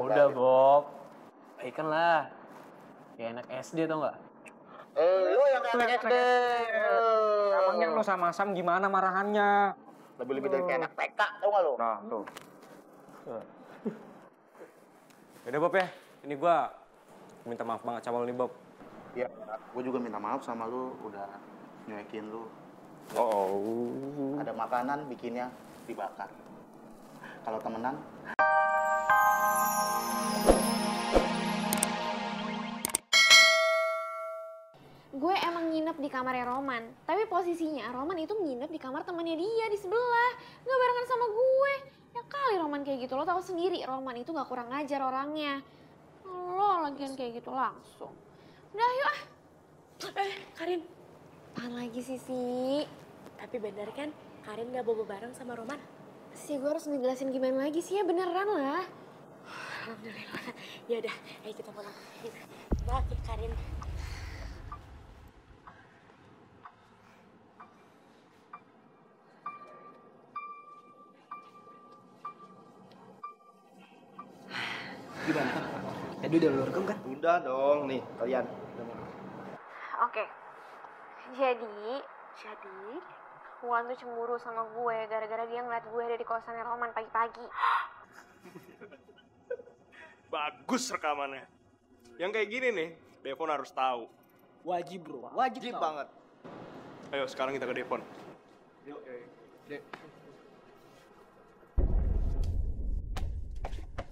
Udah Bob, baikan lah. Ya enak SD tau nggak? Lu yang kayak SD. Emangnya lu sama Sam gimana marahannya? Lebih-lebih dari kayak anak TK, tau gak lu? Nah, tuh. Yaudah Bob ya, ini gua minta maaf banget sama lu nih Bob. Iya, gue juga minta maaf sama lu udah nyuekin lu. Ada makanan bikinnya dibakar. Kalau temenan, Gue emang nginep di kamarnya Roman, tapi posisinya Roman itu nginep di kamar temannya dia di sebelah, nggak barengan sama gue. Ya kali Roman kayak gitu, lo tahu sendiri Roman itu nggak kurang ajar orangnya. Lo lagian kayak gitu langsung. Udah yuk ah. Karin, Apaan lagi sih, tapi bener kan Karin gak bobo bareng sama Roman? Gue harus ngejelasin gimana lagi sih ya, beneran lah. Alhamdulillah. Ya udah, ayo kita pulang. Maaf ya Karin. Gimana? Tadi udah lu rekam kan? udah dong nih kalian. Oke, jadi Wulan tuh cemburu sama gue gara-gara dia ngeliat gue ada di kosannya Roman pagi-pagi. Bagus rekamannya. Yang kayak gini nih, Devon harus tahu. Wajib bro, wajib tau. Banget. Ayo sekarang kita ke Devon.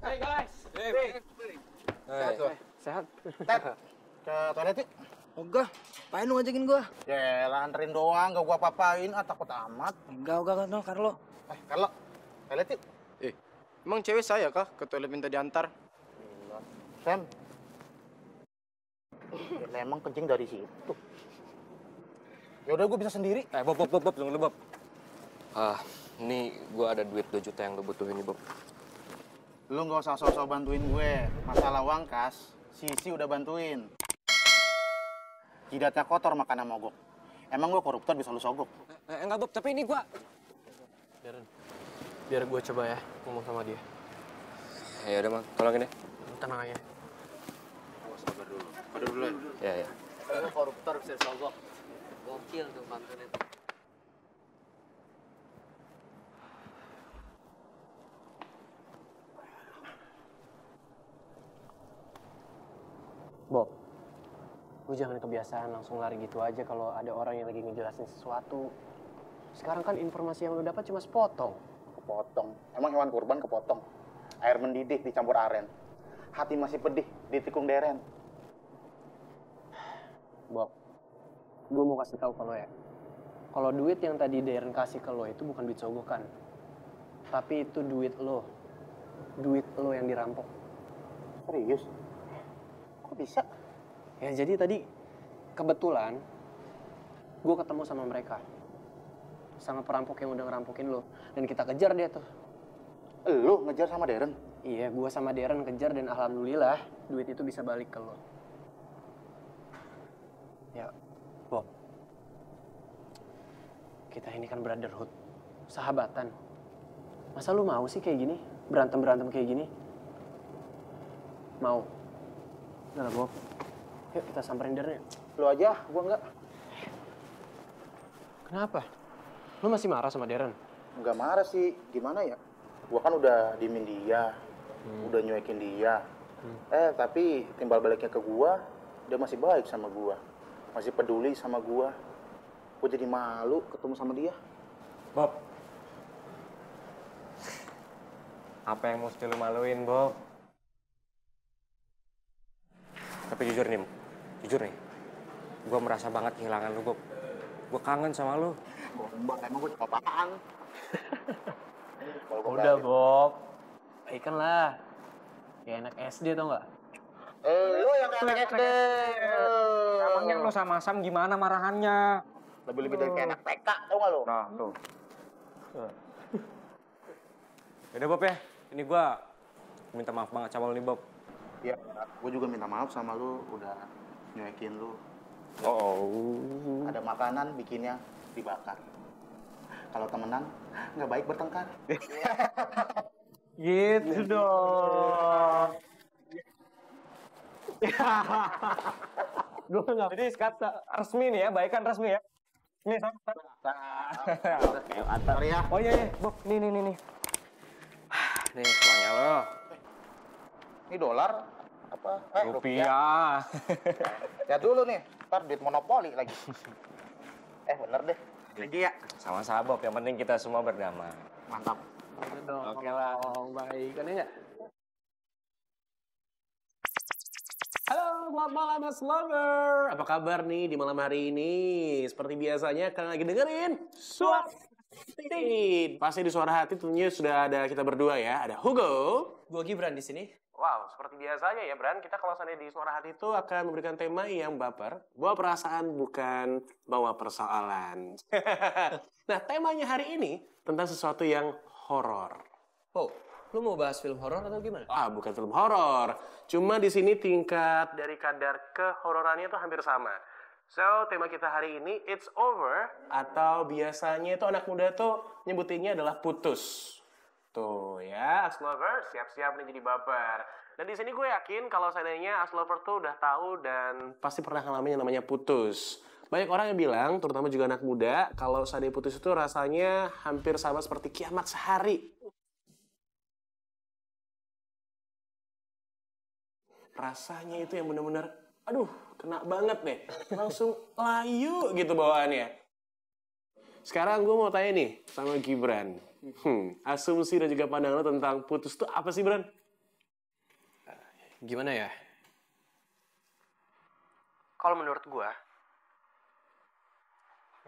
Hey guys. Sehat? Ted, ke toilet yuk. Enggak, apain lu ngajakin gua? Yaelah, anterin doang, gak gua apa-apain. Takut amat. Enggak, no, Carlo. Carlo, toilet yuk. Emang cewek saya kah ke toilet minta diantar? Gila. Sam. Ya, emang kencing dari situ. Ya udah gua bisa sendiri. Bob, tunggu dulu Bob. Ini gua ada duit 2 juta yang lu butuhin nih Bob. Lu gak usah sok-sok bantuin gue. Masalah uang kas, Sisi udah bantuin. Jidatnya kotor makannya mogok. Emang gue koruptor bisa lu sogok? Enggak Bob, tapi ini gua... Darren, biar gue coba ya ngomong sama dia. Ya udah Mang, tolongin ya. Tenang aja. Sabar dulu. Sabar dulu ya. Ya. Lu koruptor bisa sogok. Gokil tuh pantunnya. Bob, lu jangan kebiasaan langsung lari gitu aja kalau ada orang yang lagi ngejelasin sesuatu. Sekarang kan informasi yang lu dapat cuma sepotong. Kepotong. Emang hewan kurban kepotong. Air mendidih dicampur aren. Hati masih pedih ditikung deren. Bob, gue mau kasih tahu ke lo ya. Kalau duit yang tadi Darren kasih ke lo itu bukan duit sogokan. Tapi itu duit lo. Duit lo yang dirampok. Serius? Kok bisa? Ya jadi tadi kebetulan gue ketemu sama mereka. Sama perampok yang udah ngerampokin lo. Dan kita kejar dia tuh. Lu ngejar sama Darren? Iya, gue sama Darren kejar dan alhamdulillah duit itu bisa balik ke lo. Ya, Bob. Kita ini kan brotherhood, sahabatan. Masa lu mau sih kayak gini? Berantem-berantem kayak gini? Mau? Udah lah, Bob. Yuk kita samperin Darren. Lu aja, gua enggak. Kenapa? Lu masih marah sama Darren? Enggak marah sih, gimana ya? Gua kan udah diemin dia, udah nyuekin dia. Tapi timbal baliknya ke gua, dia masih baik sama gua. Masih peduli sama gua. Gua jadi malu ketemu sama dia. Bob. Apa yang mesti lu maluin, Bob? Tapi jujur nih, gue merasa banget kehilangan lu, Bob. Gue kangen sama lu. Gombak, emang gua apaan? Udah, Bob. Baikan lah. Ya enak SD tau nggak? Lu yang kayak SD. Emangnya lu sama Sam gimana marahannya? Lebih-lebih dari kayak anak TK, tau gak lu? Nah, tuh. Yaudah Bob ya, ini gue minta maaf banget sama lu nih Bob. Iya, gua juga minta maaf sama lu udah nyuekin lu. Ada makanan bikinnya dibakar. Kalau temenan, nggak baik bertengkar. Gitu dong. Gue nggak. Jadi kata resmi nih ya, baikan resmi ya. Nih, Sorry ya. oh iya, Bob, nih. Nih, uangnya lo. Ini dolar apa? Rupiah. Ya dulu nih, ntar duit monopoli lagi. Bener deh. Lagi ya. Sama-sama, Bob. Yang penting kita semua berdamai. Mantap. Oke lah. Baik, kan ya? Halo, selamat malam Mas Lover. Apa kabar nih di malam hari ini? Seperti biasanya kalian lagi dengerin Suara Hati. Pasti di Suara Hati tentunya sudah ada kita berdua ya. Ada Hugo. Gue Gibran di sini. Wow, seperti biasanya ya Bran, kita kalau seandainya di Suara Hati itu akan memberikan tema yang baper, bawa perasaan bukan bawa persoalan. Nah, temanya hari ini tentang sesuatu yang horor. Oh, lu mau bahas film horor atau gimana? Bukan film horor. Cuma di sini tingkat dari kadar kehororannya itu hampir sama. So, tema kita hari ini, It's Over, atau biasanya itu anak muda tuh nyebutinnya adalah putus. Tuh ya, As Lover siap-siap nih jadi baper. Dan di sini gue yakin kalau seandainya As Lover tuh udah tahu dan pasti pernah ngalamin yang namanya putus. Banyak orang yang bilang, terutama juga anak muda, kalau seandainya putus itu rasanya hampir sama seperti kiamat sehari. Rasanya itu yang bener-bener, aduh, kena banget deh. Langsung layu gitu bawaannya. Sekarang gue mau tanya nih sama Gibran. Asumsi dan juga pandangan lo tentang putus itu apa sih, Bran? Gimana ya? Kalau menurut gue,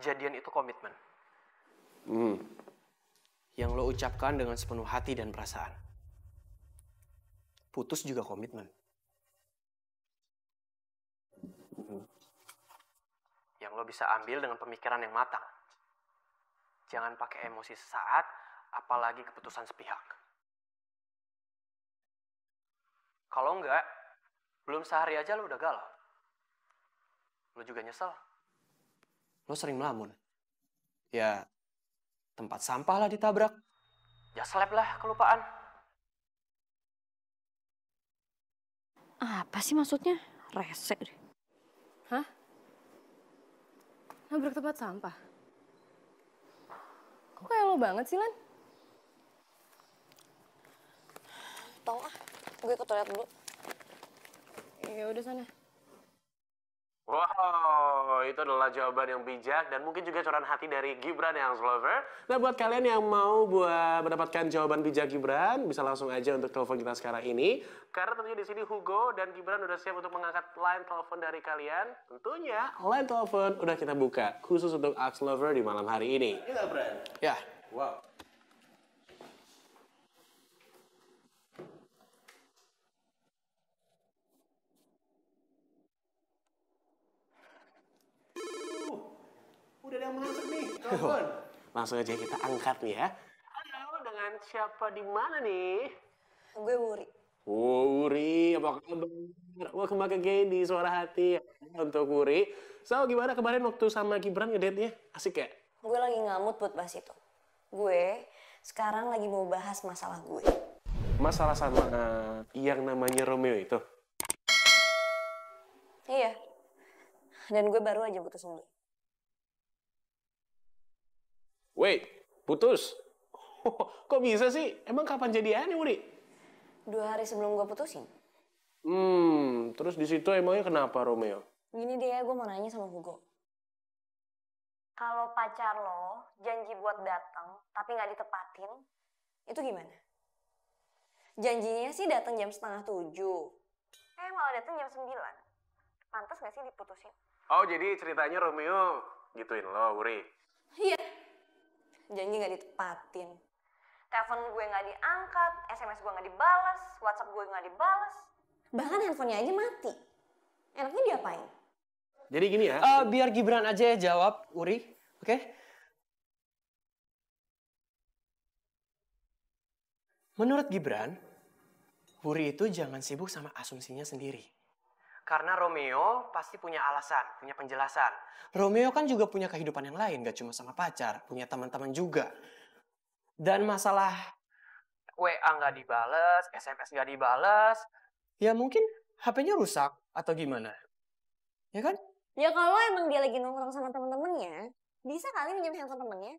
jadian itu komitmen. Yang lo ucapkan dengan sepenuh hati dan perasaan. Putus juga komitmen. Yang lo bisa ambil dengan pemikiran yang matang. Jangan pakai emosi sesaat, apalagi keputusan sepihak. Kalau enggak, belum sehari aja lo udah galau. Lo juga nyesel. Lo sering melamun. Ya, tempat sampah lah ditabrak. Ya seleb lah kelupaan. Apa sih maksudnya? Rese deh. Hah? Nabrak tempat sampah? Kok kayak lo banget sih, Lan? Tau ah, gue ke toilet dulu. Ya udah sana. Wow, itu adalah jawaban yang bijak dan mungkin juga curahan hati dari Gibran yang Lover. Nah, buat kalian yang mau mendapatkan jawaban bijak Gibran, bisa langsung aja untuk telepon kita sekarang ini. Karena tentunya di sini Hugo dan Gibran udah siap untuk mengangkat line telepon dari kalian. Tentunya line telepon udah kita buka khusus untuk Ax Lover di malam hari ini. Iya, Bran. Ya. Wow. Udah ada yang masuk nih, telepon. Langsung aja kita angkat nih ya. Halo, dengan siapa di mana nih? Gue Wuri. Oh, Wuri, apa kabar? Welcome back again di Suara Hati untuk Wuri. So, gimana kemarin waktu sama Gibran ngedate-nya? Asik ya? Gue lagi ngamut buat bahas itu. Gue sekarang lagi mau bahas masalah gue. Masalah sama yang namanya Romeo itu? Iya. Dan gue baru aja putusin dia. Wait, putus? Kok bisa sih? Emang kapan jadiannya, Wuri? 2 hari sebelum gue putusin. Terus di situ emangnya kenapa Romeo? Gini deh, gue mau nanya sama Hugo. Kalau pacar lo janji buat datang tapi nggak ditepatin, itu gimana? Janjinya sih datang jam 6:30. Malah datang jam 9. Pantas nggak sih diputusin? Oh, jadi ceritanya Romeo gituin lo, Wuri? Iya. Janji nggak ditepatin. Telepon gue nggak diangkat, SMS gue nggak dibalas, WhatsApp gue nggak dibalas. Bahkan handphonenya aja mati. Enaknya diapain? Jadi gini ya. Biar Gibran aja ya jawab, Uri. Oke? Menurut Gibran, Uri itu jangan sibuk sama asumsinya sendiri. Karena Romeo pasti punya alasan, punya penjelasan. Romeo kan juga punya kehidupan yang lain, gak cuma sama pacar, punya teman-teman juga. Dan masalah WA nggak dibales, SMS nggak dibales, ya mungkin HP-nya rusak atau gimana. Ya kan? Ya kalau emang dia lagi nongkrong sama temen-temennya, bisa kali minjem handphone temennya.